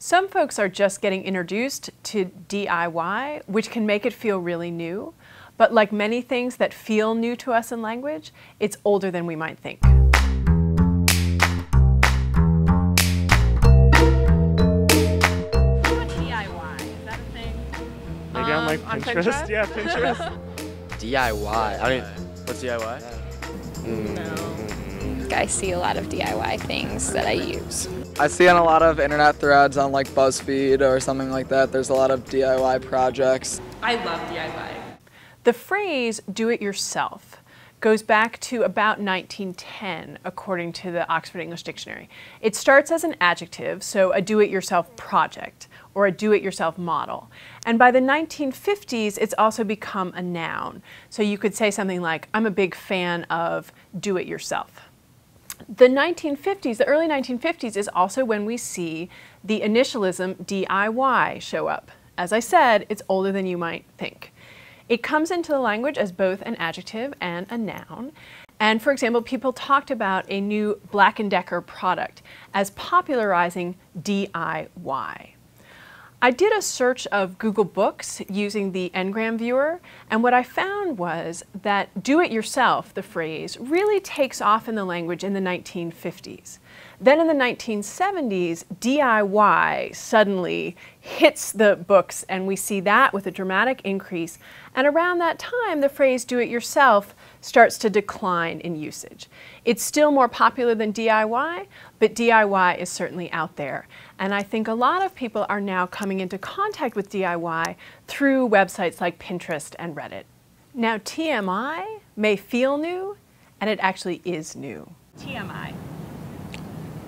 Some folks are just getting introduced to DIY, which can make it feel really new. But like many things that feel new to us in language, it's older than we might think. Maybe on like Pinterest? Yeah, Pinterest. DIY. I mean, what's DIY? No. I see a lot of DIY things that I use. I see on a lot of internet threads on like BuzzFeed or something like that, there's a lot of DIY projects. I love DIY. The phrase do it yourself goes back to about 1910, according to the Oxford English Dictionary. It starts as an adjective, so a do-it-yourself project or a do-it-yourself model. And by the 1950s, it's also become a noun. So you could say something like, I'm a big fan of do-it-yourself. The 1950s, the early 1950s, is also when we see the initialism DIY show up. As I said, it's older than you might think. It comes into the language as both an adjective and a noun. And for example, people talked about a new Black & Decker product as popularizing DIY. I did a search of Google Books using the Ngram viewer, and what I found was that do-it-yourself, the phrase, really takes off in the language in the 1950s. Then in the 1970s, DIY suddenly hits the books, and we see that with a dramatic increase. And around that time, the phrase do-it-yourself starts to decline in usage. It's still more popular than DIY, but DIY is certainly out there. And I think a lot of people are now coming into contact with DIY through websites like Pinterest and Reddit. Now, TMI may feel new, and it actually is new. TMI.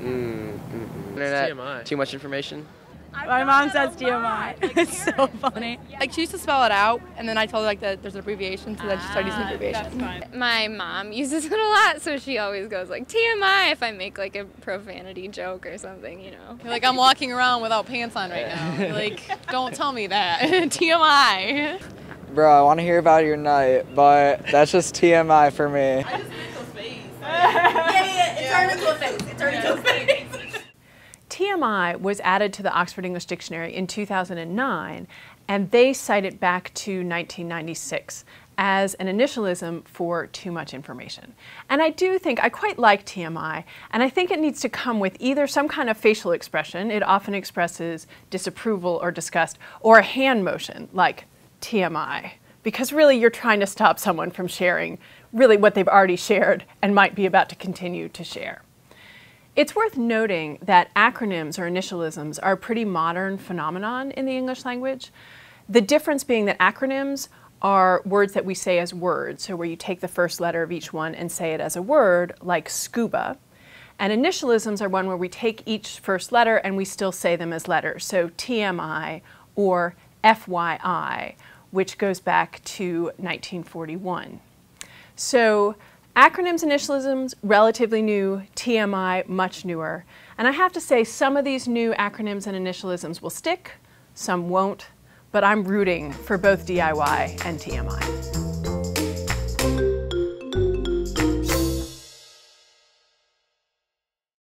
Internet, TMI. too much information. My mom says TMI. It's so funny. Like, she used to spell it out, and then I told her like that there's an abbreviation, so then she started using abbreviation. My mom uses it a lot, so she always goes like TMI if I make like a profanity joke or something, you know. Like, I'm walking around without pants on right now. Like, don't tell me that. TMI. Bro, I want to hear about your night, but that's just TMI for me. I just made a face. Yeah, it turned into a face. It turned into a face. TMI was added to the Oxford English Dictionary in 2009, and they cite it back to 1996 as an initialism for too much information. And I do think, I quite like TMI, and I think it needs to come with either some kind of facial expression, it often expresses disapproval or disgust, or a hand motion, like TMI, because really you're trying to stop someone from sharing really what they've already shared and might be about to continue to share. It's worth noting that acronyms or initialisms are a pretty modern phenomenon in the English language. The difference being that acronyms are words that we say as words, so where you take the first letter of each one and say it as a word, like scuba. And initialisms are one where we take each first letter and we still say them as letters, so TMI or FYI, which goes back to 1941. So acronyms, initialisms, relatively new, TMI, much newer. And I have to say, some of these new acronyms and initialisms will stick, some won't, but I'm rooting for both DIY and TMI.